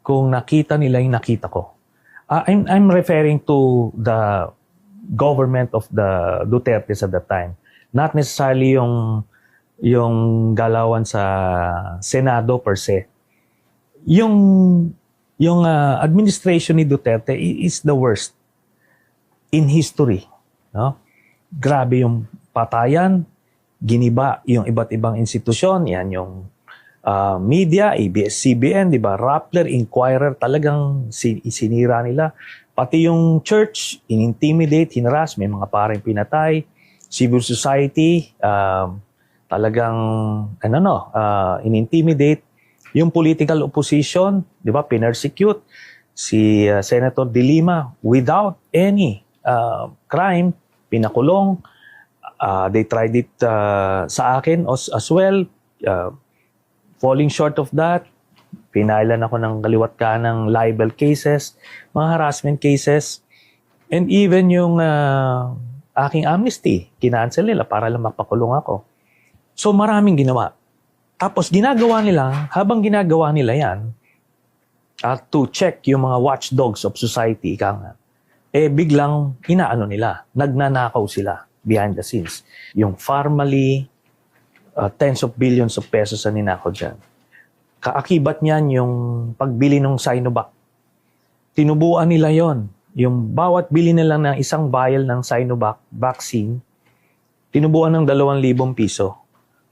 kung nakita nila yung nakita ko. I'm referring to the government of the Dutertes at that time. Not necessarily yung galawan sa Senado per se. Yung administration ni Duterte is the worst in history, no? Grabe yung patayan, giniba yung iba't ibang institusyon, yan yung media, ABS-CBN, di ba? Rappler, Inquirer, talagang sinira nila. Pati yung church, in-intimidate, hinaras, may mga pareng pinatay. Civil society, talagang, in-intimidate. Yung political opposition, di ba, pinersecute. Si Senator De Lima, without any crime, pinakulong. They tried it sa akin as well. Falling short of that, pinailan ako ng kaliwat kanang libel cases, mga harassment cases, and even yung aking amnesty, kinancel nila para lang mapakulong ako. So maraming ginawa. Tapos habang ginagawa nila yan, to check yung mga watchdogs of society, biglang inaano nila, nagnanakaw sila behind the scenes. Yung formally, tens of billions of pesos na ninakaw dyan. Kaakibat niyan yung pagbili ng Sinovac. Tinubuan nila yon. Yung bawat bili nila ng isang vial ng Sinovac vaccine, tinubuan ng 2,000 piso.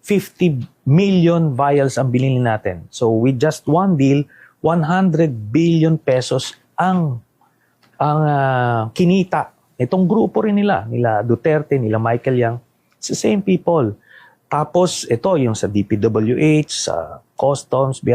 50 million vials ang bilhin natin. So with just one deal, 100 billion pesos ang kinita. Itong grupo rin nila Duterte, nila Michael Yang, it's the same people. Tapos ito yung sa DPWH, sa Customs,